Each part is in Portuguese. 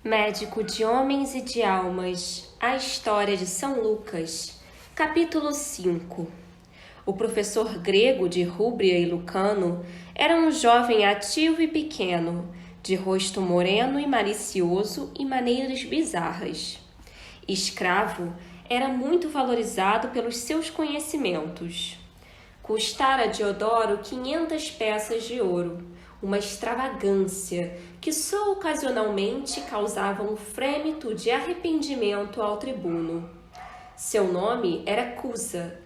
Médico de homens e de almas, a história de São Lucas, capítulo 5. O professor grego de Rúbria e Lucano era um jovem ativo e pequeno, de rosto moreno e malicioso e maneiras bizarras. Escravo, era muito valorizado pelos seus conhecimentos. Custara a Diodoro 500 peças de ouro, uma extravagância que só ocasionalmente causava um frêmito de arrependimento ao tribuno. Seu nome era Cusa,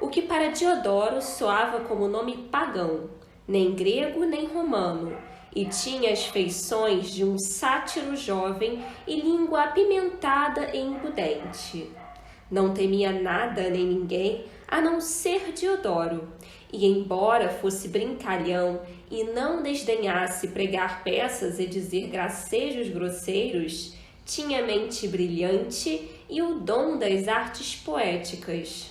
o que para Diodoro soava como nome pagão, nem grego nem romano, e tinha as feições de um sátiro jovem e língua apimentada e impudente. Não temia nada nem ninguém a não ser Diodoro, e embora fosse brincalhão e não desdenhasse pregar peças e dizer gracejos grosseiros, tinha mente brilhante e o dom das artes poéticas.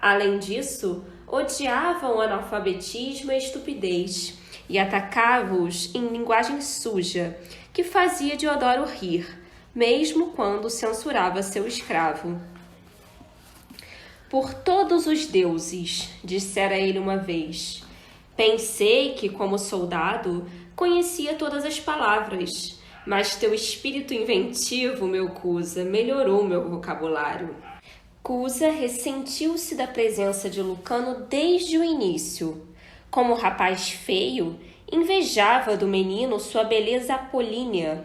Além disso, odiava o analfabetismo e a estupidez e atacava-os em linguagem suja, que fazia Diodoro rir, mesmo quando censurava seu escravo. Por todos os deuses, dissera ele uma vez, pensei que, como soldado, conhecia todas as palavras, mas teu espírito inventivo, meu Cusa, melhorou meu vocabulário. Cusa ressentiu-se da presença de Lucano desde o início. Como rapaz feio, invejava do menino sua beleza apolínea.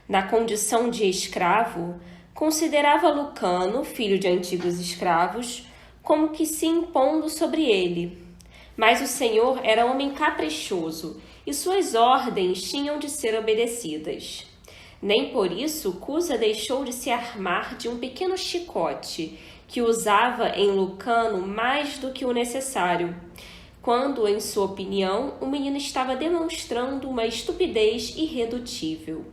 Na condição de escravo, considerava Lucano, filho de antigos escravos, como que se impondo sobre ele. Mas o senhor era homem caprichoso e suas ordens tinham de ser obedecidas. Nem por isso Cusa deixou de se armar de um pequeno chicote que usava em Lucano mais do que o necessário, quando, em sua opinião, o menino estava demonstrando uma estupidez irredutível.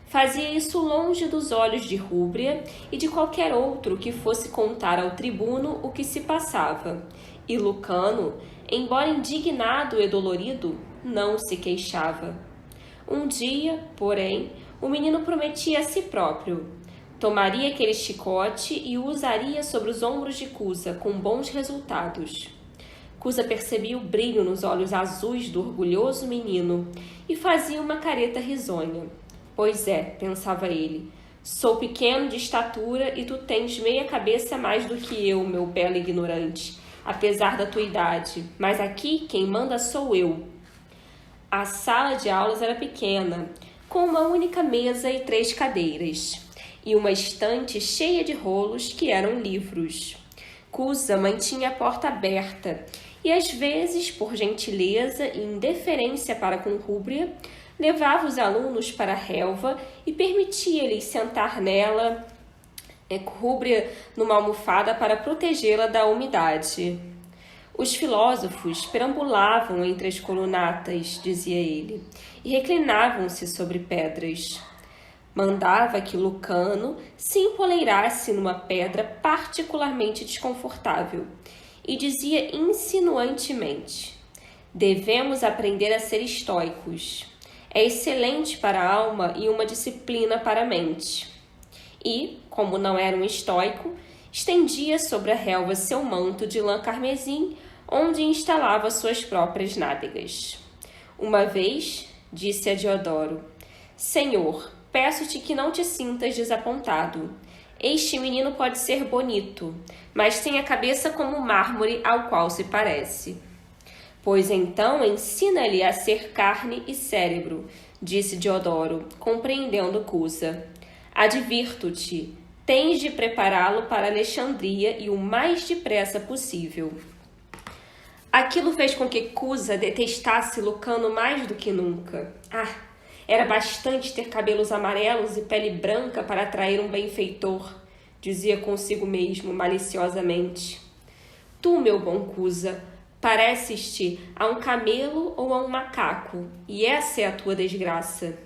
Fazia isso longe dos olhos de Rúbria e de qualquer outro que fosse contar ao tribuno o que se passava. E Lucano, embora indignado e dolorido, não se queixava. Um dia, porém, o menino prometia a si próprio. Tomaria aquele chicote e o usaria sobre os ombros de Cusa, com bons resultados. Cusa percebia o brilho nos olhos azuis do orgulhoso menino e fazia uma careta risonha. Pois é, pensava ele, sou pequeno de estatura e tu tens meia cabeça mais do que eu, meu belo ignorante, apesar da tua idade, mas aqui quem manda sou eu. A sala de aulas era pequena, com uma única mesa e 3 cadeiras, e uma estante cheia de rolos que eram livros. Cusa mantinha a porta aberta e, às vezes, por gentileza e indeferência para com Rúbria, levava os alunos para a relva e permitia-lhes sentar nela, Rúbria numa almofada para protegê-la da umidade. Os filósofos perambulavam entre as colunatas, dizia ele, e reclinavam-se sobre pedras. Mandava que Lucano se empoleirasse numa pedra particularmente desconfortável e dizia insinuantemente: devemos aprender a ser estoicos. É excelente para a alma e uma disciplina para a mente. E, como não era um estoico, estendia sobre a relva seu manto de lã carmesim, onde instalava suas próprias nádegas. Uma vez, disse a Diodoro: Senhor, peço-te que não te sintas desapontado. Este menino pode ser bonito, mas tem a cabeça como mármore ao qual se parece. Pois então ensina-lhe a ser carne e cérebro, disse Diodoro, compreendendo Cusa. Advirto-te, tens de prepará-lo para Alexandria e o mais depressa possível. Aquilo fez com que Cusa detestasse Lucano mais do que nunca. Era bastante ter cabelos amarelos e pele branca para atrair um benfeitor, dizia consigo mesmo maliciosamente. Tu, meu bom Cusa, pareces-te a um camelo ou a um macaco, e essa é a tua desgraça.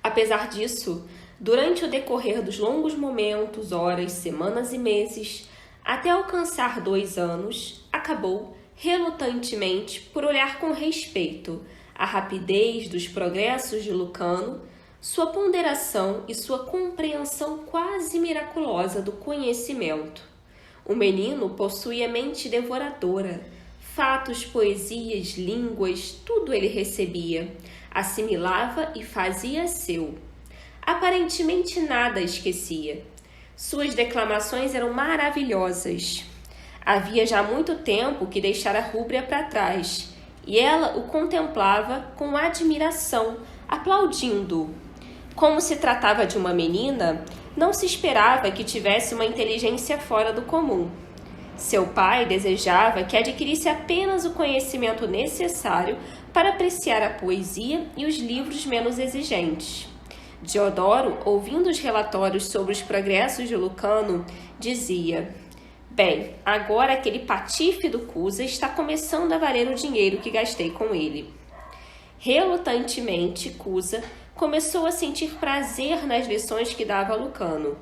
Apesar disso, durante o decorrer dos longos momentos, horas, semanas e meses, até alcançar 2 anos, acabou, relutantemente, por olhar com respeito a rapidez dos progressos de Lucano, sua ponderação e sua compreensão quase miraculosa do conhecimento. O menino possuía mente devoradora. Fatos, poesias, línguas, tudo ele recebia, assimilava e fazia seu. Aparentemente nada esquecia. Suas declamações eram maravilhosas. Havia já muito tempo que deixara Rúbria para trás, e ela o contemplava com admiração, aplaudindo-o. Como se tratava de uma menina, não se esperava que tivesse uma inteligência fora do comum. Seu pai desejava que adquirisse apenas o conhecimento necessário para apreciar a poesia e os livros menos exigentes. Diodoro, ouvindo os relatórios sobre os progressos de Lucano, dizia: bem, agora aquele patife do Cusa está começando a valer o dinheiro que gastei com ele. Relutantemente, Cusa começou a sentir prazer nas lições que dava a Lucano.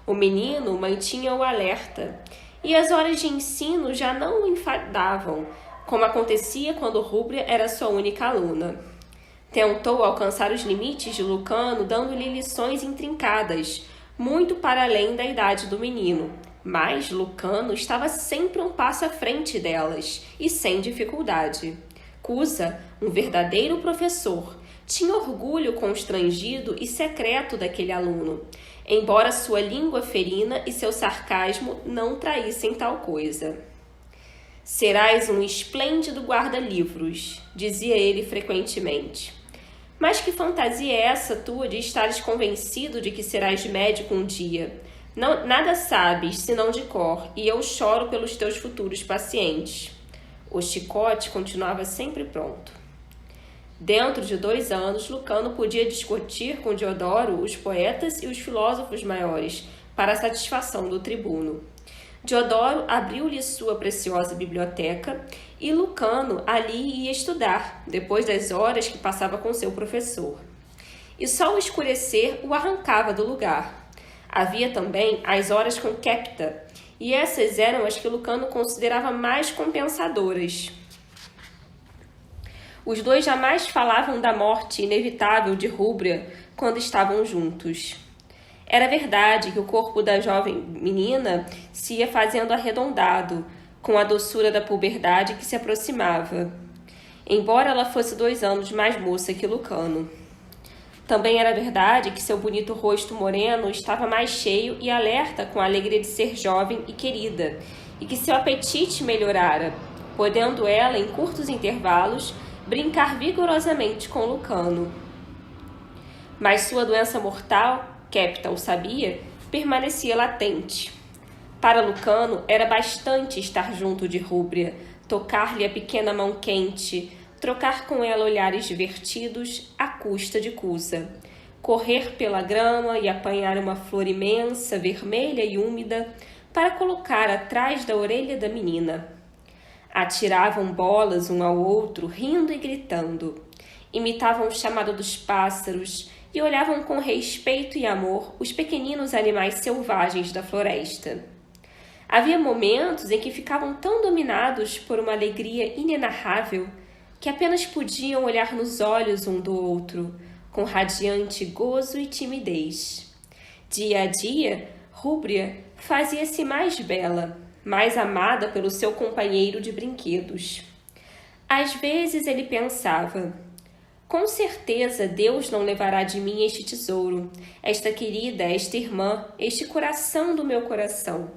O menino mantinha-o alerta, e as horas de ensino já não o enfadavam, como acontecia quando Rúbria era sua única aluna. Tentou alcançar os limites de Lucano, dando-lhe lições intrincadas, muito para além da idade do menino, mas Lucano estava sempre um passo à frente delas, e sem dificuldade. Cusa, um verdadeiro professor, tinha orgulho constrangido e secreto daquele aluno, embora sua língua ferina e seu sarcasmo não traíssem tal coisa. Serás um esplêndido guarda-livros, dizia ele frequentemente. Mas que fantasia é essa tua de estares convencido de que serás médico um dia? Não, nada sabes, senão de cor, e eu choro pelos teus futuros pacientes. O chicote continuava sempre pronto. Dentro de 2 anos, Lucano podia discutir com Diodoro os poetas e os filósofos maiores, para a satisfação do tribuno. Diodoro abriu-lhe sua preciosa biblioteca e Lucano ali ia estudar, depois das horas que passava com seu professor. E só o escurecer o arrancava do lugar. Havia também as horas com Quepta, e essas eram as que Lucano considerava mais compensadoras. Os dois jamais falavam da morte inevitável de Rúbria quando estavam juntos. Era verdade que o corpo da jovem menina se ia fazendo arredondado, com a doçura da puberdade que se aproximava, embora ela fosse 2 anos mais moça que Lucano. Também era verdade que seu bonito rosto moreno estava mais cheio e alerta com a alegria de ser jovem e querida, e que seu apetite melhorara, podendo ela, em curtos intervalos, brincar vigorosamente com Lucano. Mas sua doença mortal, Quepta o sabia, permanecia latente. Para Lucano era bastante estar junto de Rúbria, tocar-lhe a pequena mão quente, trocar com ela olhares divertidos à custa de Cusa, correr pela grama e apanhar uma flor imensa, vermelha e úmida, para colocar atrás da orelha da menina. Atiravam bolas um ao outro, rindo e gritando. Imitavam o chamado dos pássaros e olhavam com respeito e amor os pequeninos animais selvagens da floresta. Havia momentos em que ficavam tão dominados por uma alegria inenarrável que apenas podiam olhar nos olhos um do outro, com radiante gozo e timidez. Dia a dia, Rúbria fazia-se mais bela, mais amada pelo seu companheiro de brinquedos. Às vezes ele pensava: com certeza Deus não levará de mim este tesouro, esta querida, esta irmã, este coração do meu coração.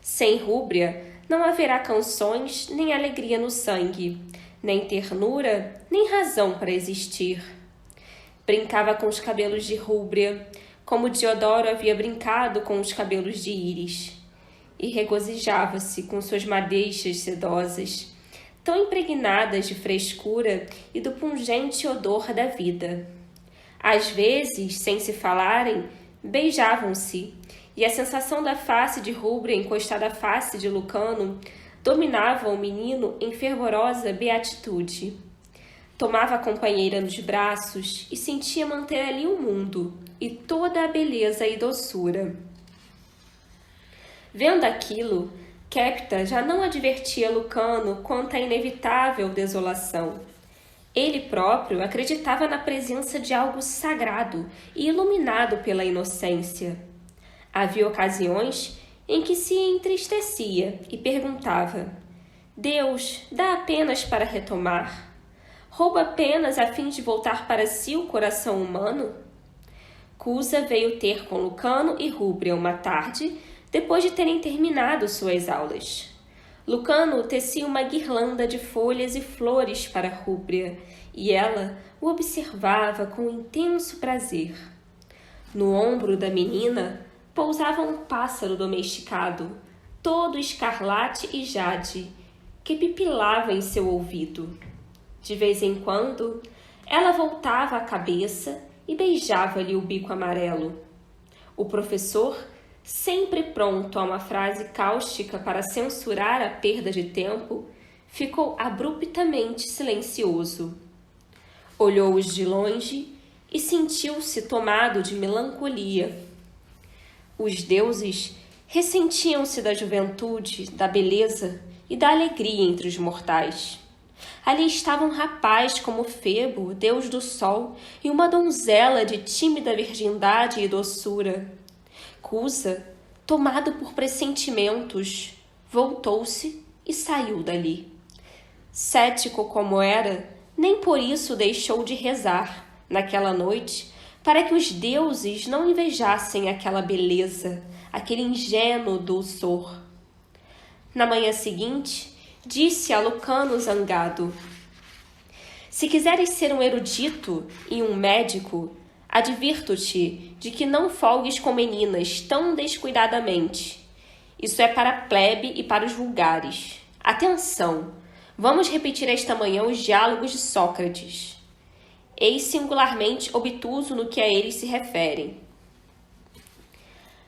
Sem Rúbria não haverá canções nem alegria no sangue, nem ternura, nem razão para existir. Brincava com os cabelos de Rúbria, como Diodoro havia brincado com os cabelos de Íris, e regozijava-se com suas madeixas sedosas, tão impregnadas de frescura e do pungente odor da vida. Às vezes, sem se falarem, beijavam-se, e a sensação da face de Rúbria encostada à face de Lucano dominava o menino em fervorosa beatitude. Tomava a companheira nos braços e sentia manter ali o mundo e toda a beleza e doçura. Vendo aquilo, Quepta já não advertia Lucano quanto à inevitável desolação. Ele próprio acreditava na presença de algo sagrado e iluminado pela inocência. Havia ocasiões em que se entristecia e perguntava: Deus dá apenas para retomar? Rouba apenas a fim de voltar para si o coração humano? Cusa veio ter com Lucano e Rúbria uma tarde, depois de terem terminado suas aulas. Lucano tecia uma guirlanda de folhas e flores para Rúbria, e ela o observava com intenso prazer. No ombro da menina pousava um pássaro domesticado, todo escarlate e jade, que pipilava em seu ouvido. De vez em quando, ela voltava a cabeça e beijava-lhe o bico amarelo. O professor, sempre pronto a uma frase cáustica para censurar a perda de tempo, ficou abruptamente silencioso. Olhou-os de longe e sentiu-se tomado de melancolia. Os deuses ressentiam-se da juventude, da beleza e da alegria entre os mortais. Ali estava um rapaz como Febo, deus do sol, e uma donzela de tímida virgindade e doçura. Cusa, tomado por pressentimentos, voltou-se e saiu dali. Cético como era, nem por isso deixou de rezar, naquela noite, para que os deuses não invejassem aquela beleza, aquele ingênuo dulçor. Na manhã seguinte, disse a Lucano zangado: Se quiseres ser um erudito e um médico, advirto-te de que não folgues com meninas tão descuidadamente. Isso é para a plebe e para os vulgares. Atenção! Vamos repetir esta manhã os diálogos de Sócrates. Eis singularmente obtuso no que a eles se referem.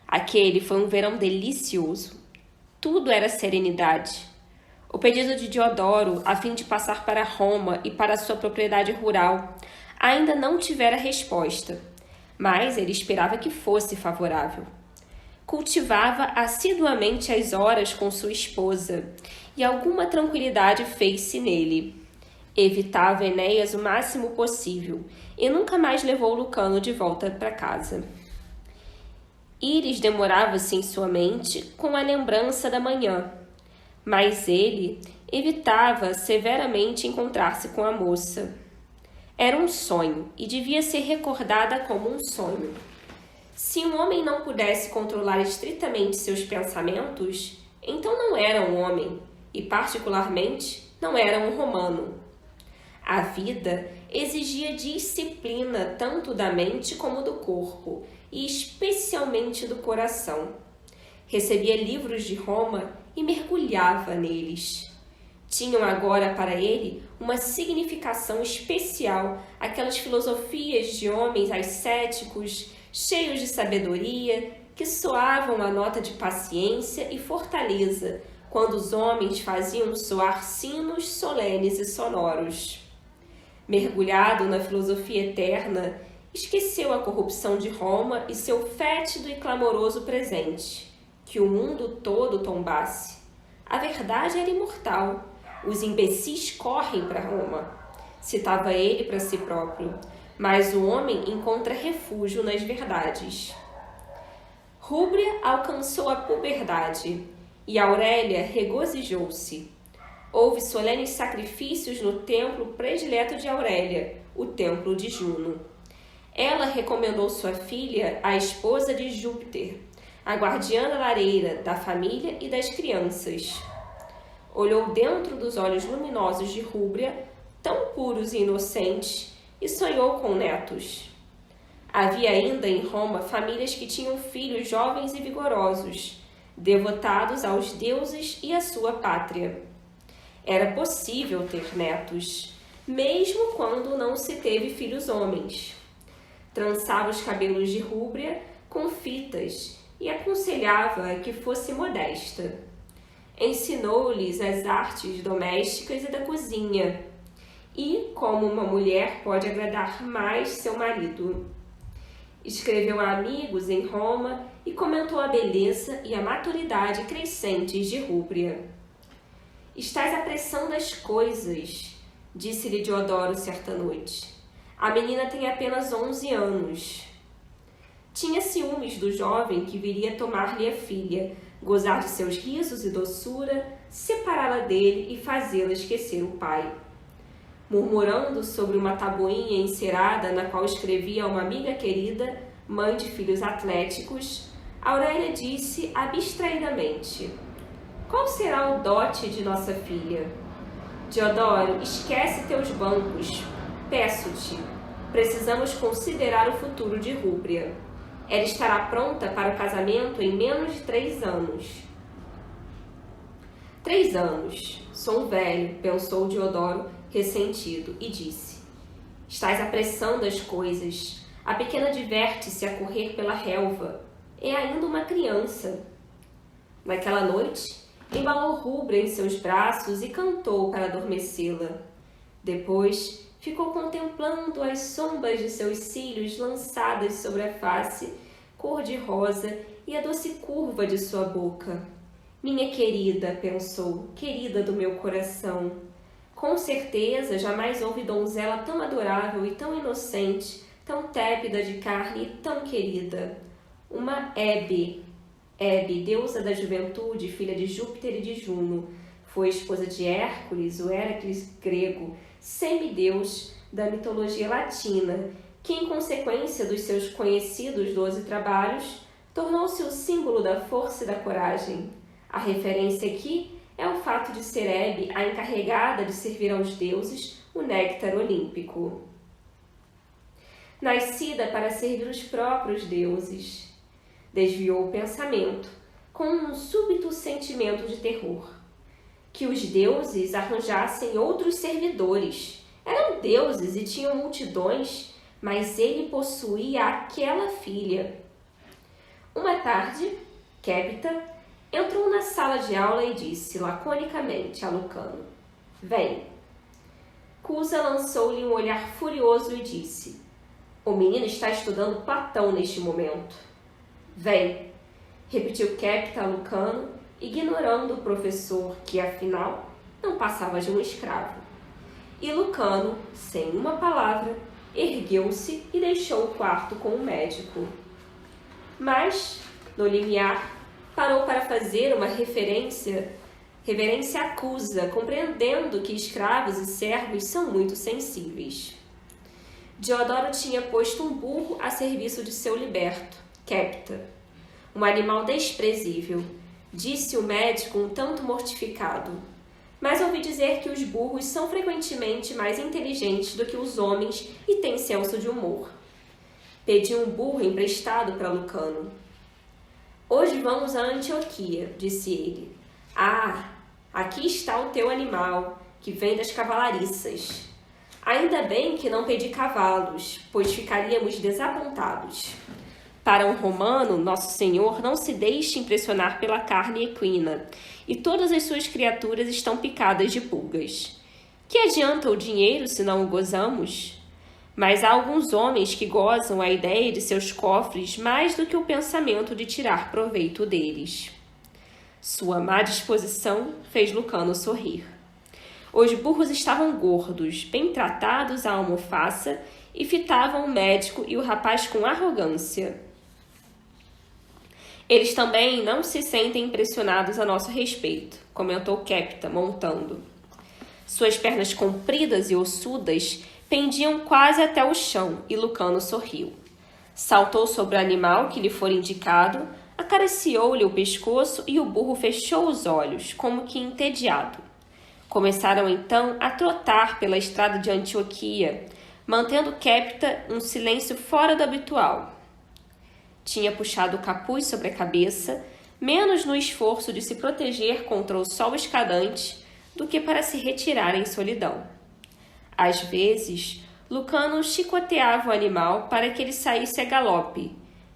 Aquele foi um verão delicioso. Tudo era serenidade. O pedido de Diodoro, a fim de passar para Roma e para sua propriedade rural, ainda não tivera resposta, mas ele esperava que fosse favorável. Cultivava assiduamente as horas com sua esposa, e alguma tranquilidade fez-se nele. Evitava Enéas o máximo possível, e nunca mais levou Lucano de volta para casa. Íris demorava-se em sua mente com a lembrança da manhã, mas ele evitava severamente encontrar-se com a moça. Era um sonho e devia ser recordada como um sonho. Se um homem não pudesse controlar estritamente seus pensamentos, então não era um homem e, particularmente, não era um romano. A vida exigia disciplina tanto da mente como do corpo, e especialmente do coração. Recebia livros de Roma e mergulhava neles. Tinham agora para ele uma significação especial aquelas filosofias de homens ascéticos, cheios de sabedoria, que soavam a nota de paciência e fortaleza quando os homens faziam soar sinos solenes e sonoros. Mergulhado na filosofia eterna, esqueceu a corrupção de Roma e seu fétido e clamoroso presente, que o mundo todo tombasse. A verdade era imortal. Os imbecis correm para Roma, citava ele para si próprio, mas o homem encontra refúgio nas verdades. Rúbria alcançou a puberdade e Aurélia regozijou-se. Houve solenes sacrifícios no templo predileto de Aurélia, o templo de Juno. Ela recomendou sua filha à esposa de Júpiter, a guardiã da lareira, da família e das crianças. Olhou dentro dos olhos luminosos de Rúbria, tão puros e inocentes, e sonhou com netos. Havia ainda em Roma famílias que tinham filhos jovens e vigorosos, devotados aos deuses e à sua pátria. Era possível ter netos, mesmo quando não se teve filhos homens. Trançava os cabelos de Rúbria com fitas e aconselhava que fosse modesta. Ensinou-lhes as artes domésticas e da cozinha, e como uma mulher pode agradar mais seu marido. Escreveu a amigos em Roma e comentou a beleza e a maturidade crescentes de Rúbria. Estás apressando as coisas, disse-lhe Diodoro certa noite. A menina tem apenas 11 anos. Tinha ciúmes do jovem que viria tomar-lhe a filha, gozar de seus risos e doçura, separá-la dele e fazê-la esquecer o pai. Murmurando sobre uma tabuinha encerada na qual escrevia uma amiga querida, mãe de filhos atléticos, Aurélia disse abstraidamente: qual será o dote de nossa filha? Diodoro, esquece teus bancos. Peço-te, precisamos considerar o futuro de Rúbria. Ela estará pronta para o casamento em menos de 3 anos. 3 anos. Sou um velho, pensou Diodoro, ressentido, e disse: estás apressando as coisas. A pequena diverte-se a correr pela relva. É ainda uma criança. Naquela noite, embalou Rúbria em seus braços e cantou para adormecê-la. Depois, ficou contemplando as sombras de seus cílios lançadas sobre a face, cor-de-rosa, e a doce curva de sua boca. Minha querida, pensou, querida do meu coração. Com certeza, jamais houve donzela tão adorável e tão inocente, tão tépida de carne e tão querida. Uma Hebe, deusa da juventude, filha de Júpiter e de Juno, foi esposa de Hércules, o Hércules grego, semideus da mitologia latina, que, em consequência dos seus conhecidos 12 trabalhos, tornou-se o símbolo da força e da coragem. A referência aqui é o fato de ser Hebe a encarregada de servir aos deuses o néctar olímpico. Nascida para servir os próprios deuses, desviou o pensamento, com um súbito sentimento de terror. Que os deuses arranjassem outros servidores. Eram deuses e tinham multidões, mas ele possuía aquela filha. Uma tarde, Quépita entrou na sala de aula e disse laconicamente a Lucano: vem. Cusa lançou-lhe um olhar furioso e disse: o menino está estudando Platão neste momento. Vem, repetiu Quépita a Lucano, ignorando o professor, que, afinal, não passava de um escravo. E Lucano, sem uma palavra, ergueu-se e deixou o quarto com o médico. Mas, no limiar, parou para fazer uma reverência à Cusa, compreendendo que escravos e servos são muito sensíveis. Diodoro tinha posto um burro a serviço de seu liberto, Quépita, um animal desprezível, disse o médico um tanto mortificado. Mas ouvi dizer que os burros são frequentemente mais inteligentes do que os homens e têm senso de humor. Pedi um burro emprestado para Lucano. Hoje vamos a Antioquia, disse ele. Ah, aqui está o teu animal, que vem das cavalariças. Ainda bem que não pedi cavalos, pois ficaríamos desapontados. Para um romano, Nosso Senhor não se deixe impressionar pela carne equina, e todas as suas criaturas estão picadas de pulgas. Que adianta o dinheiro se não o gozamos? Mas há alguns homens que gozam a ideia de seus cofres mais do que o pensamento de tirar proveito deles. Sua má disposição fez Lucano sorrir. Os burros estavam gordos, bem tratados à almofaça, e fitavam o médico e o rapaz com arrogância. Eles também não se sentem impressionados a nosso respeito, comentou Quépita, montando. Suas pernas compridas e ossudas pendiam quase até o chão, e Lucano sorriu. Saltou sobre o animal que lhe fora indicado, acariciou-lhe o pescoço e o burro fechou os olhos, como que entediado. Começaram então a trotar pela estrada de Antioquia, mantendo Quépita um silêncio fora do habitual. Tinha puxado o capuz sobre a cabeça, menos no esforço de se proteger contra o sol escaldante do que para se retirar em solidão. Às vezes, Lucano chicoteava o animal para que ele saísse a galope,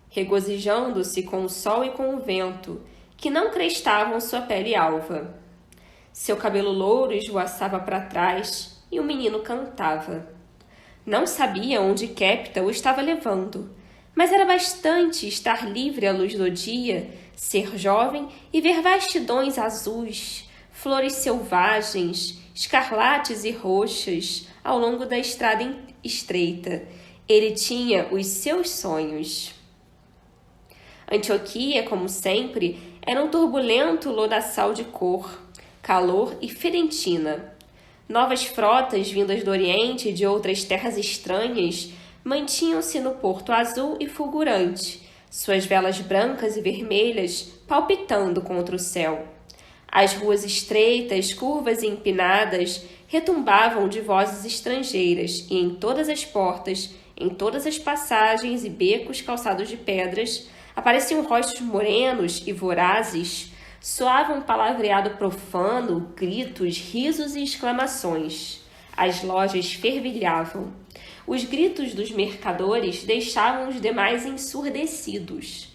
regozijando-se com o sol e com o vento, que não crestavam sua pele alva. Seu cabelo louro esvoaçava para trás e o menino cantava. Não sabia onde Quépita o estava levando, mas era bastante estar livre à luz do dia, ser jovem e ver vastidões azuis, flores selvagens escarlates e roxas, ao longo da estrada estreita. Ele tinha os seus sonhos. Antioquia, como sempre, era um turbulento lodaçal de cor, calor e ferentina. Novas frotas vindas do Oriente e de outras terras estranhas mantinham-se no porto azul e fulgurante, suas velas brancas e vermelhas palpitando contra o céu. As ruas estreitas, curvas e empinadas retumbavam de vozes estrangeiras, e em todas as portas, em todas as passagens e becos calçados de pedras, apareciam rostos morenos e vorazes, soava um palavreado profano, gritos, risos e exclamações. As lojas fervilhavam. Os gritos dos mercadores deixavam os demais ensurdecidos.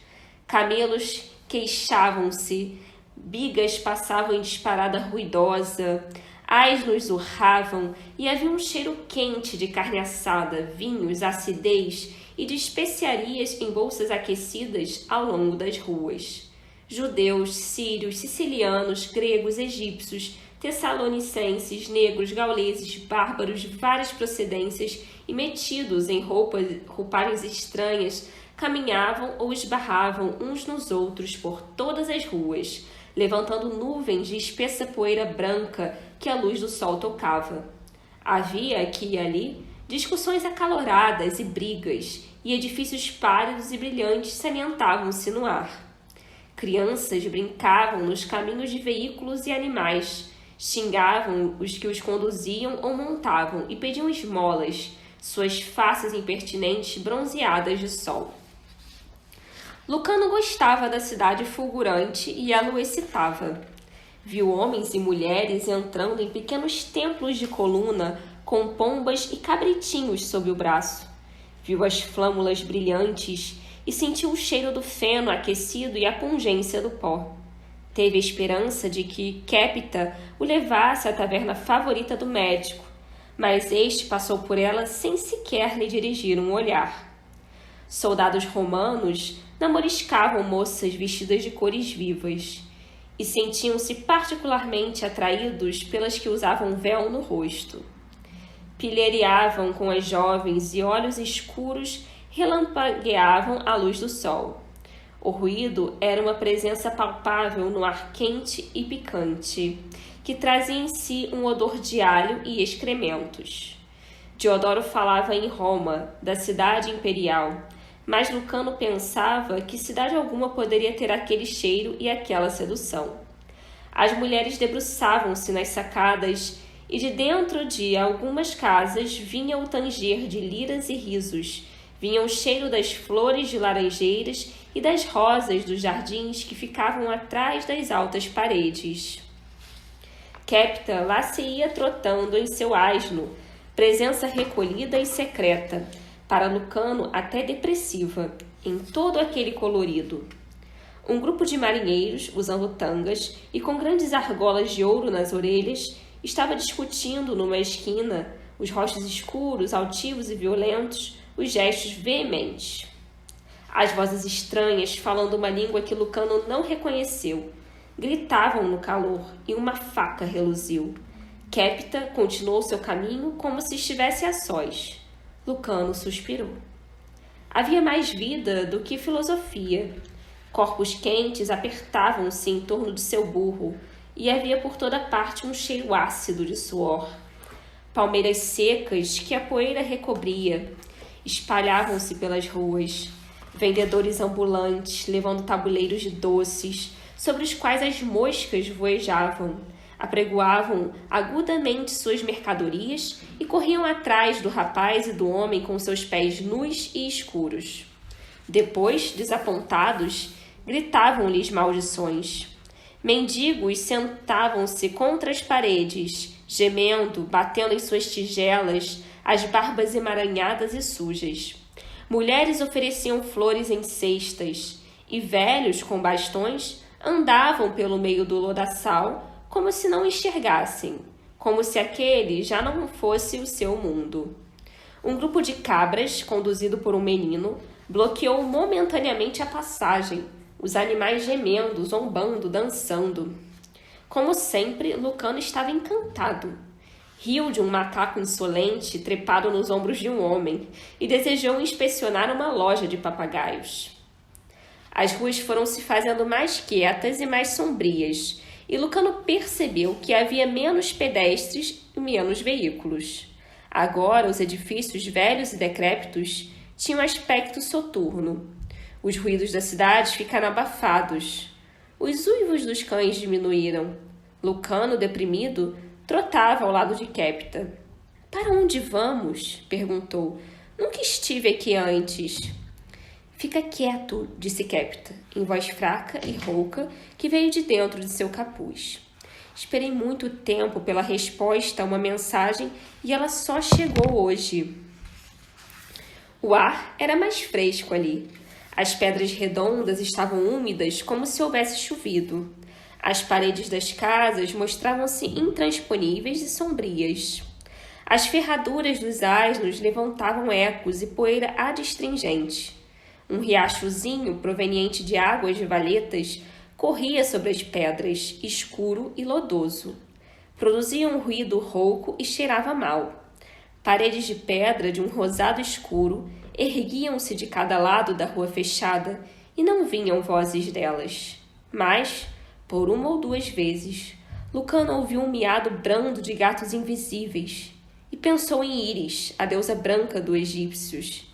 Camelos queixavam-se, bigas passavam em disparada ruidosa, asnos urravam e havia um cheiro quente de carne assada, vinhos, acidez e de especiarias em bolsas aquecidas ao longo das ruas. Judeus, sírios, sicilianos, gregos, egípcios, tessalonicenses, negros, gauleses, bárbaros de várias procedências e metidos em roupagens estranhas, caminhavam ou esbarravam uns nos outros por todas as ruas, levantando nuvens de espessa poeira branca que a luz do sol tocava. Havia aqui e ali discussões acaloradas e brigas, e edifícios pálidos e brilhantes salientavam-se no ar. Crianças brincavam nos caminhos de veículos e animais, xingavam os que os conduziam ou montavam e pediam esmolas, suas faces impertinentes bronzeadas de sol. Lucano gostava da cidade fulgurante e ela o excitava. Viu homens e mulheres entrando em pequenos templos de coluna com pombas e cabritinhos sob o braço. Viu as flâmulas brilhantes e sentiu o cheiro do feno aquecido e a pungência do pó. Teve a esperança de que Quépita o levasse à taverna favorita do médico, mas este passou por ela sem sequer lhe dirigir um olhar. Soldados romanos namoriscavam moças vestidas de cores vivas e sentiam-se particularmente atraídos pelas que usavam véu no rosto. Pilheriavam com as jovens e olhos escuros relampagueavam à luz do sol. O ruído era uma presença palpável no ar quente e picante, que trazia em si um odor de alho e excrementos. Diodoro falava em Roma, da cidade imperial, mas Lucano pensava que cidade alguma poderia ter aquele cheiro e aquela sedução. As mulheres debruçavam-se nas sacadas e de dentro de algumas casas vinha o tanger de liras e risos, vinha o cheiro das flores de laranjeiras e das rosas dos jardins que ficavam atrás das altas paredes. Quépita lá se ia trotando em seu asno, presença recolhida e secreta, para Lucano até depressiva, em todo aquele colorido. Um grupo de marinheiros, usando tangas e com grandes argolas de ouro nas orelhas, estava discutindo numa esquina, os rostos escuros, altivos e violentos, os gestos veementes. As vozes estranhas, falando uma língua que Lucano não reconheceu, gritavam no calor e uma faca reluziu. Quépita continuou seu caminho como se estivesse a sós. Lucano suspirou. Havia mais vida do que filosofia. Corpos quentes apertavam-se em torno de seu burro e havia por toda parte um cheiro ácido de suor. Palmeiras secas que a poeira recobria espalhavam-se pelas ruas. Vendedores ambulantes levando tabuleiros de doces sobre os quais as moscas voejavam, apregoavam agudamente suas mercadorias e corriam atrás do rapaz e do homem com seus pés nus e escuros. Depois, desapontados, gritavam-lhes maldições. Mendigos sentavam-se contra as paredes, gemendo, batendo em suas tigelas, as barbas emaranhadas e sujas. Mulheres ofereciam flores em cestas, e velhos com bastões andavam pelo meio do lodaçal como se não enxergassem, como se aquele já não fosse o seu mundo. Um grupo de cabras, conduzido por um menino, bloqueou momentaneamente a passagem, os animais gemendo, zombando, dançando. Como sempre, Lucano estava encantado. Riu de um macaco insolente trepado nos ombros de um homem e desejou inspecionar uma loja de papagaios. As ruas foram se fazendo mais quietas e mais sombrias, e Lucano percebeu que havia menos pedestres e menos veículos. Agora os edifícios velhos e decrépitos tinham aspecto soturno. Os ruídos da cidade ficaram abafados. Os uivos dos cães diminuíram. Lucano, deprimido, trotava ao lado de Kepta. — Para onde vamos? Perguntou. — Nunca estive aqui antes. — Fica quieto, disse Kepta, em voz fraca e rouca que veio de dentro de seu capuz. Esperei muito tempo pela resposta a uma mensagem e ela só chegou hoje. O ar era mais fresco ali. As pedras redondas estavam úmidas como se houvesse chovido. As paredes das casas mostravam-se intransponíveis e sombrias. As ferraduras dos asnos levantavam ecos e poeira adstringente. Um riachozinho proveniente de águas de valetas corria sobre as pedras, escuro e lodoso. Produzia um ruído rouco e cheirava mal. Paredes de pedra de um rosado escuro erguiam-se de cada lado da rua fechada e não vinham vozes delas. Mas, por uma ou duas vezes, Lucano ouviu um miado brando de gatos invisíveis e pensou em Íris, a deusa branca dos egípcios,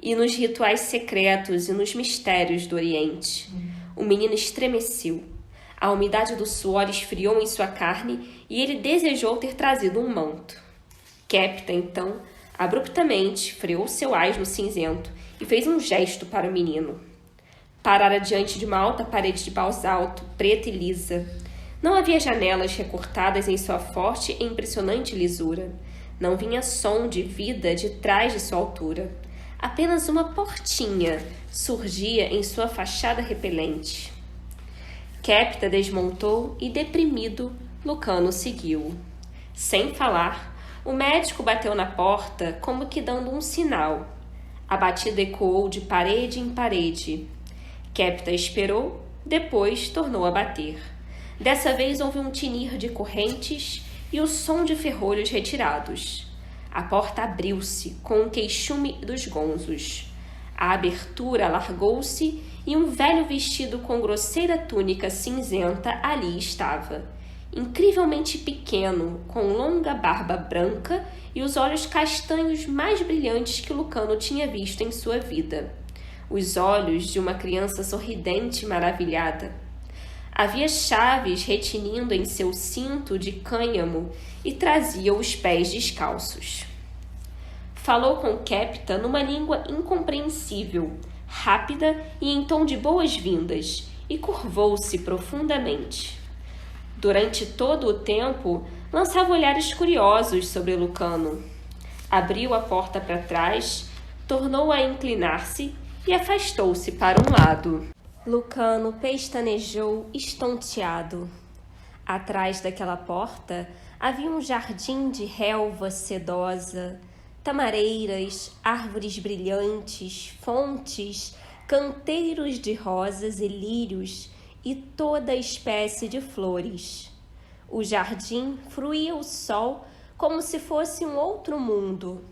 e nos rituais secretos e nos mistérios do Oriente. O menino estremeceu. A umidade do suor esfriou em sua carne e ele desejou ter trazido um manto. Kepta, então, abruptamente freou seu asno cinzento e fez um gesto para o menino. Parara diante de uma alta parede de basalto, preta e lisa. Não havia janelas recortadas em sua forte e impressionante lisura. Não vinha som de vida de trás de sua altura. Apenas uma portinha surgia em sua fachada repelente. Kepta desmontou e, deprimido, Lucano seguiu. Sem falar, o médico bateu na porta como que dando um sinal. A batida ecoou de parede em parede. Kepta esperou, depois tornou a bater. Dessa vez houve um tinir de correntes e o som de ferrolhos retirados. A porta abriu-se com um queixume dos gonzos. A abertura alargou-se e um velho vestido com grosseira túnica cinzenta ali estava. Incrivelmente pequeno, com longa barba branca e os olhos castanhos mais brilhantes que Lucano tinha visto em sua vida. Os olhos de uma criança sorridente e maravilhada. Havia chaves retinindo em seu cinto de cânhamo e trazia os pés descalços. Falou com Kepta numa língua incompreensível, rápida e em tom de boas-vindas, e curvou-se profundamente. Durante todo o tempo, lançava olhares curiosos sobre Lucano. Abriu a porta para trás, tornou a inclinar-se e afastou-se para um lado. Lucano pestanejou estonteado. Atrás daquela porta havia um jardim de relva sedosa, tamareiras, árvores brilhantes, fontes, canteiros de rosas e lírios e toda espécie de flores. O jardim fruía o sol como se fosse um outro mundo.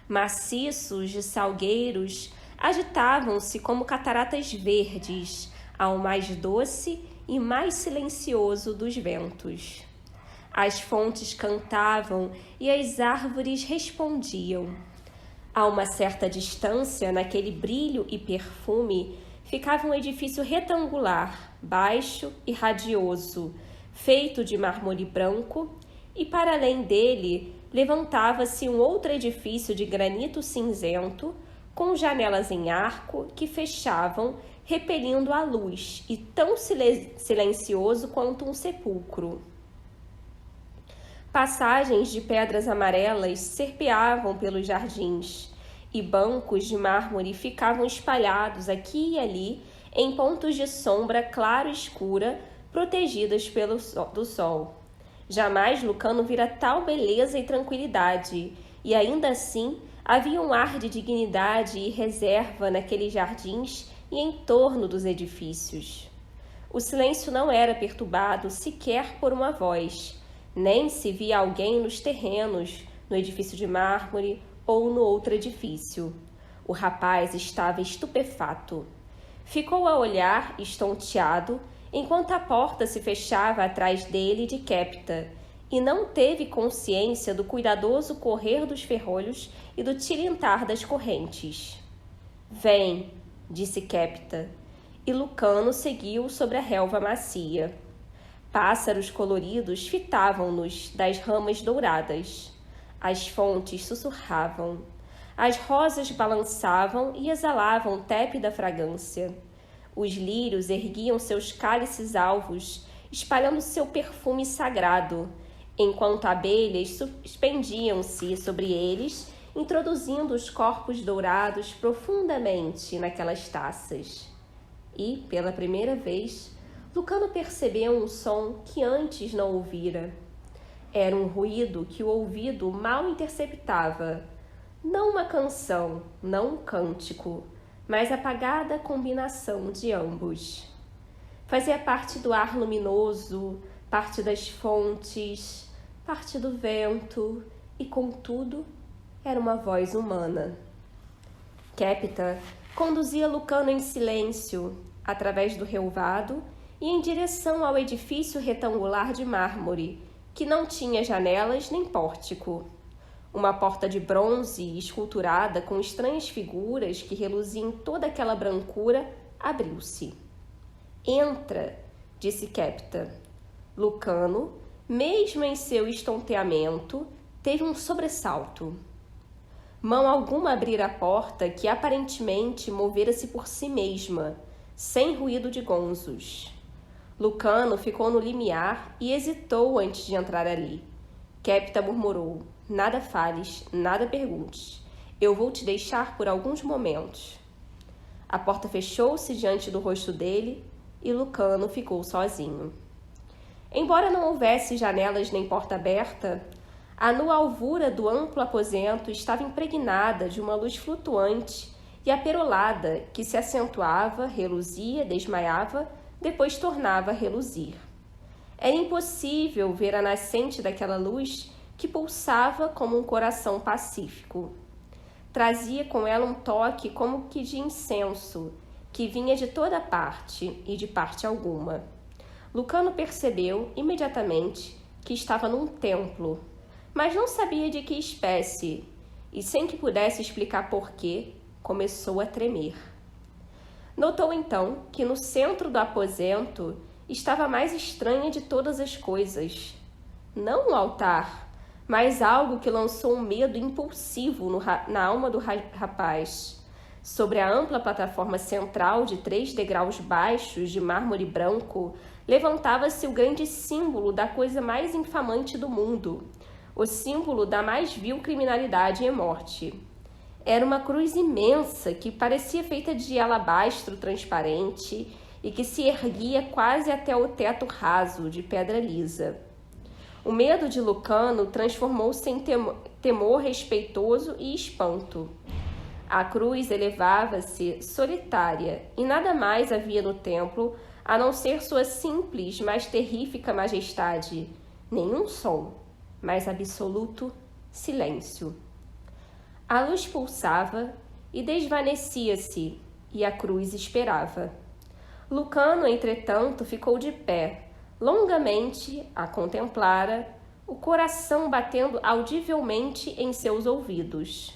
Maciços de salgueiros agitavam-se como cataratas verdes ao mais doce e mais silencioso dos ventos. As fontes cantavam e as árvores respondiam. A uma certa distância, naquele brilho e perfume, ficava um edifício retangular, baixo e radioso, feito de mármore branco, e para além dele levantava-se um outro edifício de granito cinzento, com janelas em arco que fechavam, repelindo a luz, e tão silencioso quanto um sepulcro. Passagens de pedras amarelas serpeavam pelos jardins, e bancos de mármore ficavam espalhados aqui e ali em pontos de sombra claro e escura, protegidas do sol. Jamais Lucano vira tal beleza e tranquilidade, e ainda assim havia um ar de dignidade e reserva naqueles jardins e em torno dos edifícios. O silêncio não era perturbado sequer por uma voz, nem se via alguém nos terrenos, no edifício de mármore ou no outro edifício. O rapaz estava estupefato. Ficou a olhar, estonteado, enquanto a porta se fechava atrás dele e de Kepta, e não teve consciência do cuidadoso correr dos ferrolhos e do tilintar das correntes. Vem, disse Kepta, e Lucano seguiu sobre a relva macia. Pássaros coloridos fitavam-nos das ramas douradas. As fontes sussurravam. As rosas balançavam e exalavam tépida fragrância. Os lírios erguiam seus cálices alvos, espalhando seu perfume sagrado, enquanto abelhas suspendiam-se sobre eles, introduzindo os corpos dourados profundamente naquelas taças. E, pela primeira vez, Lucano percebeu um som que antes não ouvira. Era um ruído que o ouvido mal interceptava. Não uma canção, não um cântico, mas a apagada combinação de ambos. Fazia parte do ar luminoso, parte das fontes, parte do vento, e, contudo, era uma voz humana. Kepta conduzia Lucano em silêncio, através do relvado e em direção ao edifício retangular de mármore, que não tinha janelas nem pórtico. Uma porta de bronze esculturada com estranhas figuras que reluziam em toda aquela brancura abriu-se. Entra, disse Kepta. Lucano, mesmo em seu estonteamento, teve um sobressalto. Mão alguma abrira a porta, que aparentemente movera-se por si mesma, sem ruído de gonzos. Lucano ficou no limiar e hesitou antes de entrar ali. Kepta murmurou: nada fales, nada perguntes. Eu vou te deixar por alguns momentos. A porta fechou-se diante do rosto dele e Lucano ficou sozinho. Embora não houvesse janelas nem porta aberta, a nua alvura do amplo aposento estava impregnada de uma luz flutuante e aperolada que se acentuava, reluzia, desmaiava, depois tornava a reluzir. Era impossível ver a nascente daquela luz que pulsava como um coração pacífico. Trazia com ela um toque como que de incenso, que vinha de toda parte e de parte alguma. Lucano percebeu imediatamente que estava num templo, mas não sabia de que espécie, e sem que pudesse explicar porquê, começou a tremer. Notou então que no centro do aposento estava a mais estranha de todas as coisas. Não um altar, mas algo que lançou um medo impulsivo na alma do rapaz. Sobre a ampla plataforma central de 3 degraus baixos de mármore branco, levantava-se o grande símbolo da coisa mais infamante do mundo, o símbolo da mais vil criminalidade e morte. Era uma cruz imensa que parecia feita de alabastro transparente e que se erguia quase até o teto raso de pedra lisa. O medo de Lucano transformou-se em temor respeitoso e espanto. A cruz elevava-se solitária e nada mais havia no templo a não ser sua simples, mas terrífica majestade. Nenhum som, mas absoluto silêncio. A luz pulsava e desvanecia-se, e a cruz esperava. Lucano, entretanto, ficou de pé, longamente a contemplara, o coração batendo audivelmente em seus ouvidos.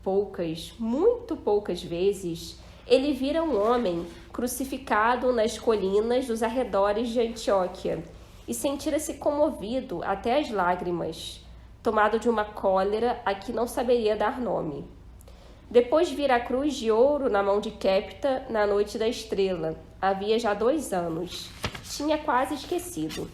Poucas, muito poucas vezes, ele vira um homem crucificado nas colinas dos arredores de Antioquia e sentira-se comovido até as lágrimas, tomado de uma cólera a que não saberia dar nome. Depois vira a cruz de ouro na mão de Kepta na noite da estrela. Havia já 2 anos. Tinha quase esquecido.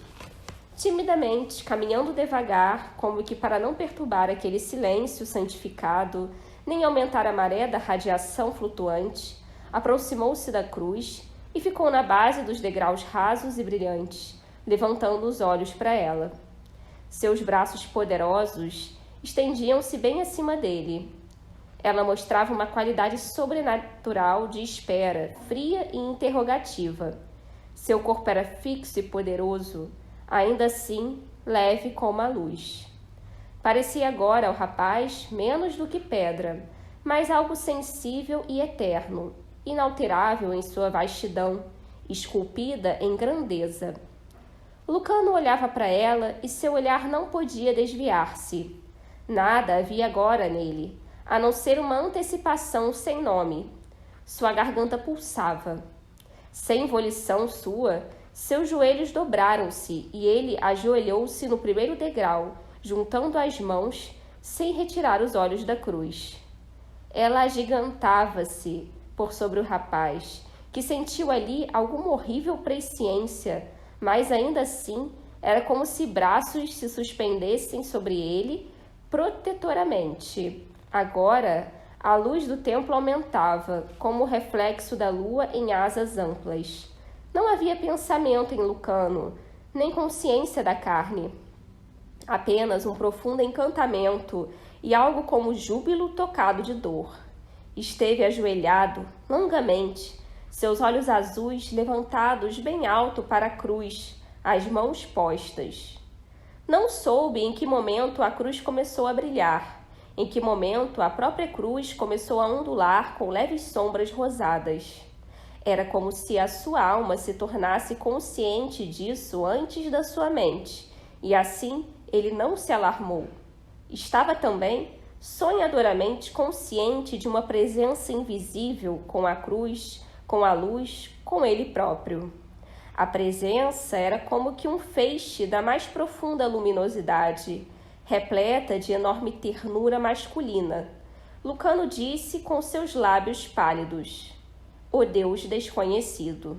Timidamente, caminhando devagar, como que para não perturbar aquele silêncio santificado, nem aumentar a maré da radiação flutuante, aproximou-se da cruz e ficou na base dos degraus rasos e brilhantes, levantando os olhos para ela. Seus braços poderosos estendiam-se bem acima dele. Ela mostrava uma qualidade sobrenatural de espera, fria e interrogativa. Seu corpo era fixo e poderoso. Ainda assim, leve como a luz. Parecia agora ao rapaz menos do que pedra, mas algo sensível e eterno, inalterável em sua vastidão, esculpida em grandeza. Lucano olhava para ela e seu olhar não podia desviar-se. Nada havia agora nele, a não ser uma antecipação sem nome. Sua garganta pulsava. Sem volição sua, seus joelhos dobraram-se e ele ajoelhou-se no primeiro degrau, juntando as mãos, sem retirar os olhos da cruz. Ela agigantava-se por sobre o rapaz, que sentiu ali alguma horrível presciência, mas ainda assim era como se braços se suspendessem sobre ele protetoramente. Agora, a luz do templo aumentava, como o reflexo da lua em asas amplas. Não havia pensamento em Lucano, nem consciência da carne. Apenas um profundo encantamento e algo como júbilo tocado de dor. Esteve ajoelhado, longamente, seus olhos azuis levantados bem alto para a cruz, as mãos postas. Não soube em que momento a cruz começou a brilhar, em que momento a própria cruz começou a ondular com leves sombras rosadas. Era como se a sua alma se tornasse consciente disso antes da sua mente, e assim ele não se alarmou. Estava também sonhadoramente consciente de uma presença invisível com a cruz, com a luz, com ele próprio. A presença era como que um feixe da mais profunda luminosidade, repleta de enorme ternura masculina. Lucano disse com seus lábios pálidos: "O Deus desconhecido."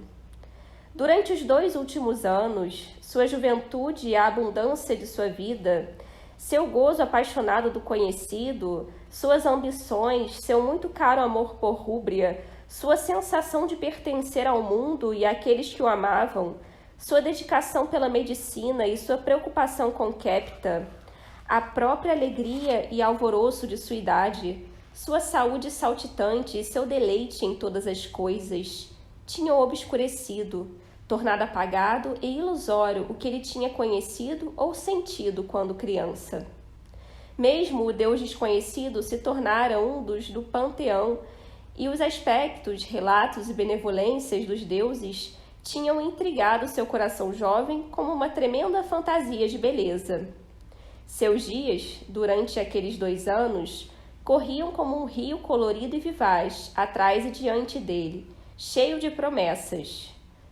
Durante os 2 últimos anos, sua juventude e a abundância de sua vida, seu gozo apaixonado do conhecido, suas ambições, seu muito caro amor por Rúbria, sua sensação de pertencer ao mundo e àqueles que o amavam, sua dedicação pela medicina e sua preocupação com Kepta, a própria alegria e alvoroço de sua idade, sua saúde saltitante e seu deleite em todas as coisas, tinham obscurecido, tornado apagado e ilusório o que ele tinha conhecido ou sentido quando criança. Mesmo o Deus desconhecido se tornara um dos do panteão, e os aspectos, relatos e benevolências dos deuses tinham intrigado seu coração jovem como uma tremenda fantasia de beleza. Seus dias, durante aqueles 2 anos, corriam como um rio colorido e vivaz, atrás e diante dele, cheio de promessas.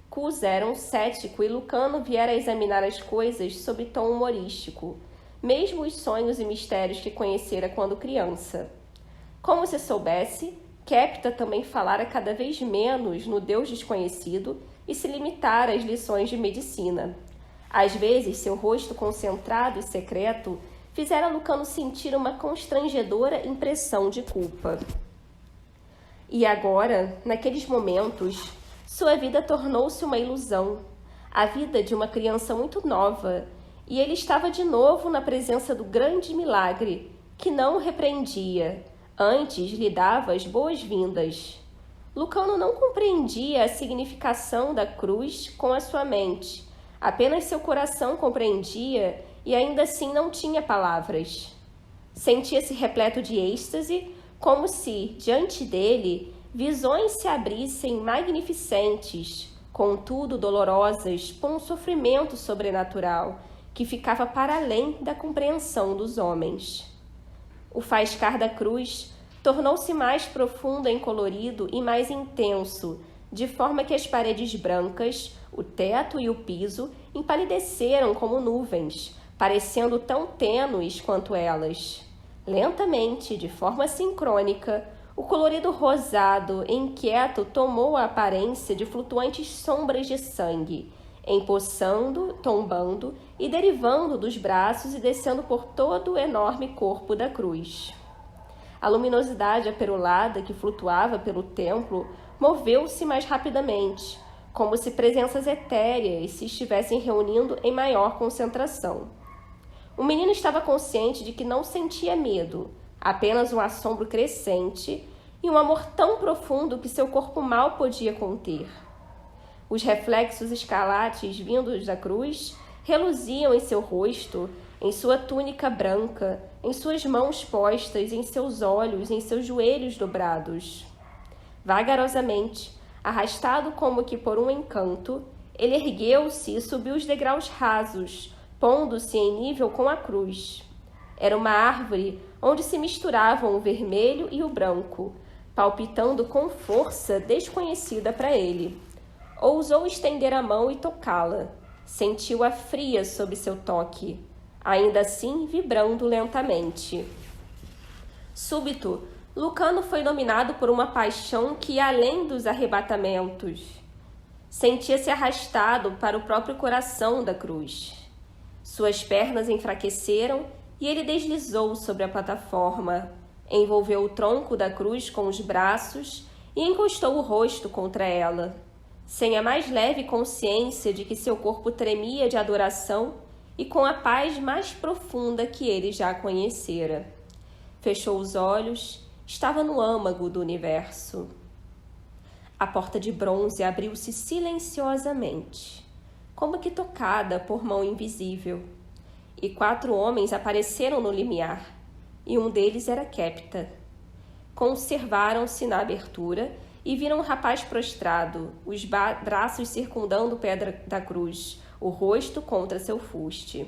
Cus era um cético e Lucano viera examinar as coisas sob tom humorístico, mesmo os sonhos e mistérios que conhecera quando criança. Como se soubesse, Kepta também falara cada vez menos no Deus desconhecido e se limitara às lições de medicina. Às vezes, seu rosto concentrado e secreto fizera Lucano sentir uma constrangedora impressão de culpa. E agora, naqueles momentos, sua vida tornou-se uma ilusão, a vida de uma criança muito nova, e ele estava de novo na presença do grande milagre, que não o repreendia, antes lhe dava as boas-vindas. Lucano não compreendia a significação da cruz com a sua mente, apenas seu coração compreendia e ainda assim não tinha palavras. Sentia-se repleto de êxtase, como se, diante dele, visões se abrissem magnificentes, contudo dolorosas, por um sofrimento sobrenatural, que ficava para além da compreensão dos homens. O faiscar da cruz tornou-se mais profundo em colorido e mais intenso, de forma que as paredes brancas, o teto e o piso empalideceram como nuvens, parecendo tão tênues quanto elas. Lentamente, de forma sincrônica, o colorido rosado e inquieto tomou a aparência de flutuantes sombras de sangue, empoçando, tombando e derivando dos braços e descendo por todo o enorme corpo da cruz. A luminosidade aperolada que flutuava pelo templo moveu-se mais rapidamente, como se presenças etéreas se estivessem reunindo em maior concentração. O menino estava consciente de que não sentia medo, apenas um assombro crescente e um amor tão profundo que seu corpo mal podia conter. Os reflexos escarlates vindos da cruz reluziam em seu rosto, em sua túnica branca, em suas mãos postas, em seus olhos, em seus joelhos dobrados. Vagarosamente, arrastado como que por um encanto, ele ergueu-se e subiu os degraus rasos, pondo-se em nível com a cruz. Era uma árvore onde se misturavam o vermelho e o branco, palpitando com força desconhecida para ele. Ousou estender a mão e tocá-la. Sentiu-a fria sob seu toque, ainda assim vibrando lentamente. Súbito, Lucano foi dominado por uma paixão que ia além dos arrebatamentos. Sentia-se arrastado para o próprio coração da cruz. Suas pernas enfraqueceram e ele deslizou sobre a plataforma, envolveu o tronco da cruz com os braços e encostou o rosto contra ela, sem a mais leve consciência de que seu corpo tremia de adoração e com a paz mais profunda que ele já conhecera. Fechou os olhos, estava no âmago do universo. A porta de bronze abriu-se silenciosamente, como que tocada por mão invisível, e 4 homens apareceram no limiar, e um deles era Kepta. Conservaram-se na abertura e viram um rapaz prostrado, os braços circundando a pedra da cruz, o rosto contra seu fuste.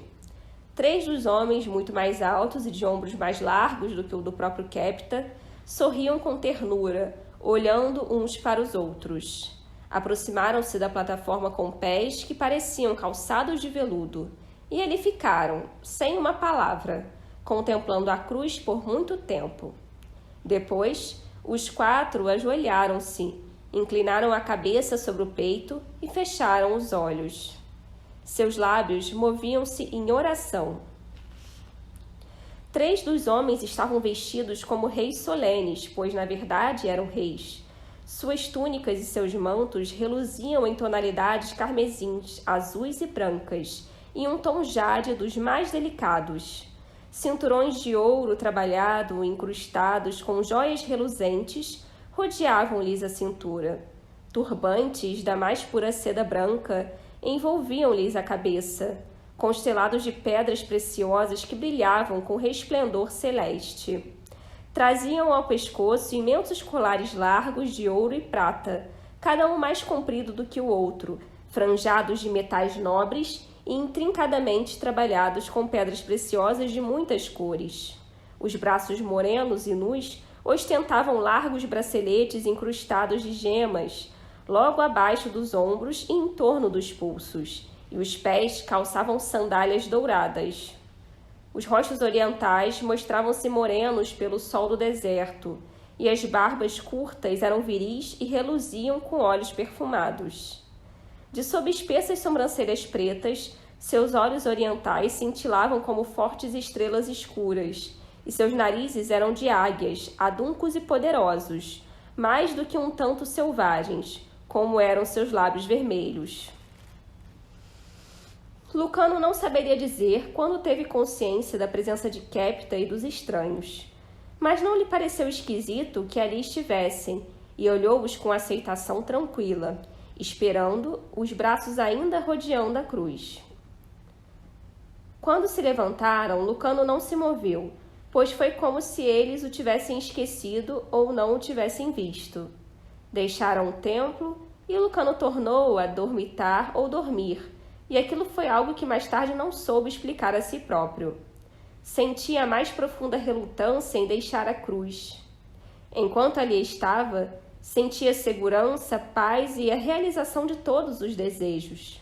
3 dos homens, muito mais altos e de ombros mais largos do que o do próprio Kepta, sorriam com ternura, olhando uns para os outros. Aproximaram-se da plataforma com pés que pareciam calçados de veludo, e ali ficaram, sem uma palavra, contemplando a cruz por muito tempo. Depois, os 4 ajoelharam-se, inclinaram a cabeça sobre o peito e fecharam os olhos. Seus lábios moviam-se em oração. 3 dos homens estavam vestidos como reis solenes, pois na verdade eram reis. Suas túnicas e seus mantos reluziam em tonalidades carmesins, azuis e brancas, e um tom jade dos mais delicados. Cinturões de ouro trabalhado, incrustados com joias reluzentes, rodeavam-lhes a cintura. Turbantes da mais pura seda branca envolviam-lhes a cabeça, constelados de pedras preciosas que brilhavam com resplendor celeste. Traziam ao pescoço imensos colares largos de ouro e prata, cada um mais comprido do que o outro, franjados de metais nobres e intrincadamente trabalhados com pedras preciosas de muitas cores. Os braços morenos e nus ostentavam largos braceletes incrustados de gemas, logo abaixo dos ombros e em torno dos pulsos, e os pés calçavam sandálias douradas. Os rostos orientais mostravam-se morenos pelo sol do deserto, e as barbas curtas eram viris e reluziam com óleos perfumados. De sob espessas sobrancelhas pretas, seus olhos orientais cintilavam como fortes estrelas escuras, e seus narizes eram de águias, aduncos e poderosos, mais do que um tanto selvagens, como eram seus lábios vermelhos. Lucano não saberia dizer quando teve consciência da presença de Kepta e dos estranhos, mas não lhe pareceu esquisito que ali estivessem, e olhou-os com aceitação tranquila, esperando, os braços ainda rodeando a cruz. Quando se levantaram, Lucano não se moveu, pois foi como se eles o tivessem esquecido ou não o tivessem visto. Deixaram o templo e Lucano tornou a dormitar ou dormir, e aquilo foi algo que mais tarde não soube explicar a si próprio. Sentia a mais profunda relutância em deixar a cruz. Enquanto ali estava, sentia segurança, paz e a realização de todos os desejos.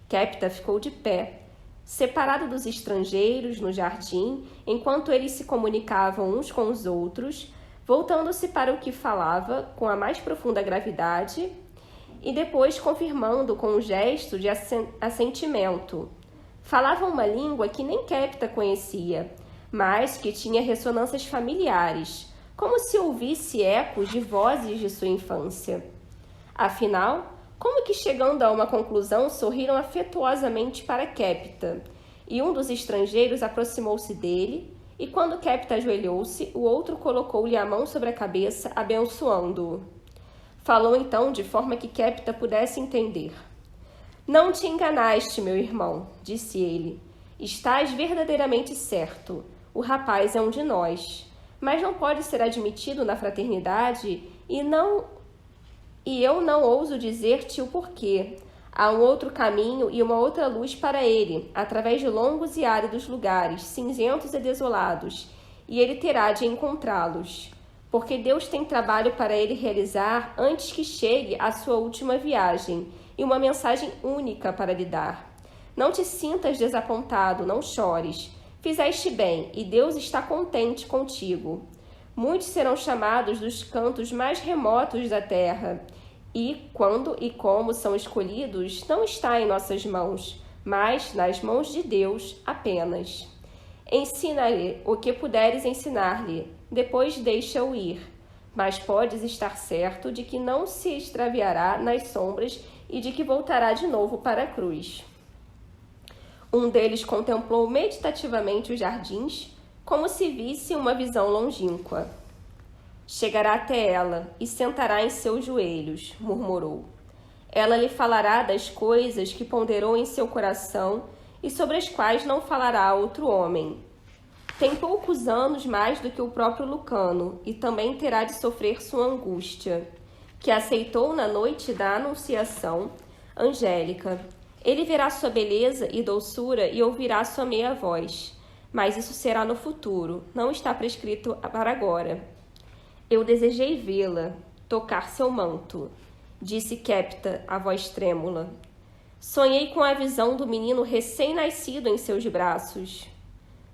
Kepta ficou de pé, separado dos estrangeiros no jardim, enquanto eles se comunicavam uns com os outros, voltando-se para o que falava com a mais profunda gravidade e depois confirmando com um gesto de assentimento. Falavam uma língua que nem Kepta conhecia, mas que tinha ressonâncias familiares, como se ouvisse ecos de vozes de sua infância. Afinal, como que chegando a uma conclusão, sorriram afetuosamente para Kepta, e um dos estrangeiros aproximou-se dele, e quando Kepta ajoelhou-se, o outro colocou-lhe a mão sobre a cabeça, abençoando-o. Falou então de forma que Kepta pudesse entender. Não te enganaste, meu irmão, disse ele. Estás verdadeiramente certo. O rapaz é um de nós, mas não pode ser admitido na fraternidade e eu não ouso dizer-te o porquê. Há um outro caminho e uma outra luz para ele, através de longos e áridos lugares, cinzentos e desolados, e ele terá de encontrá-los, porque Deus tem trabalho para ele realizar antes que chegue a sua última viagem, e uma mensagem única para lhe dar. Não te sintas desapontado, não chores. Fizeste bem, e Deus está contente contigo. Muitos serão chamados dos cantos mais remotos da terra, e quando e como são escolhidos não está em nossas mãos, mas nas mãos de Deus apenas. Ensina-lhe o que puderes ensinar-lhe, depois deixa-o ir, mas podes estar certo de que não se extraviará nas sombras e de que voltará de novo para a cruz. Um deles contemplou meditativamente os jardins, como se visse uma visão longínqua. Chegará até ela e sentará em seus joelhos, murmurou. Ela lhe falará das coisas que ponderou em seu coração e sobre as quais não falará a outro homem. Tem poucos anos mais do que o próprio Lucano e também terá de sofrer sua angústia, que aceitou na noite da Anunciação angélica. Ele verá sua beleza e doçura e ouvirá sua meia voz, mas isso será no futuro, não está prescrito para agora. Eu desejei vê-la, tocar seu manto, disse Kepta, a voz trêmula. Sonhei com a visão do menino recém-nascido em seus braços.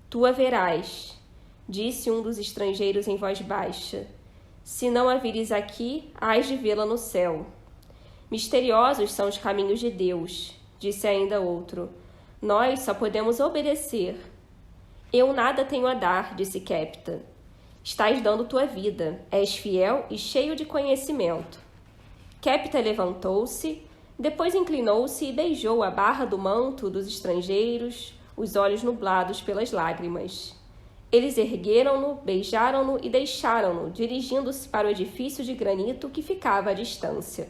Tu a verás, disse um dos estrangeiros em voz baixa. Se não a vires aqui, hás de vê-la no céu. Misteriosos são os caminhos de Deus, disse ainda outro. Nós só podemos obedecer. Eu nada tenho a dar, disse Kepta. Estás dando tua vida, és fiel e cheio de conhecimento. Kepta levantou-se, depois inclinou-se e beijou a barra do manto dos estrangeiros, os olhos nublados pelas lágrimas. Eles ergueram-no, beijaram-no e deixaram-no, dirigindo-se para o edifício de granito que ficava à distância.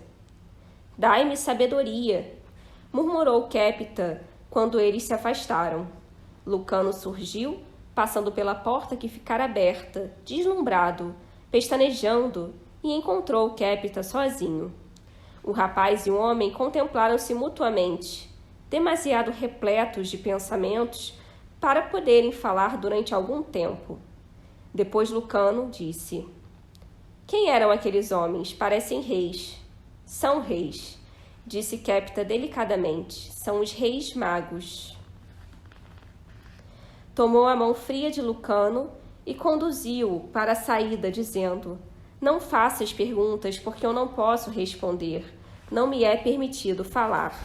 Dai-me sabedoria, murmurou Kepta quando eles se afastaram. Lucano surgiu, passando pela porta que ficara aberta, deslumbrado, pestanejando, e encontrou Kepta sozinho. O rapaz e o homem contemplaram-se mutuamente, demasiado repletos de pensamentos para poderem falar durante algum tempo. Depois Lucano disse: Quem eram aqueles homens? Parecem reis. São reis, disse Kepta delicadamente. São os reis magos. Tomou a mão fria de Lucano e conduziu-o para a saída, dizendo: Não faças perguntas, porque eu não posso responder. Não me é permitido falar.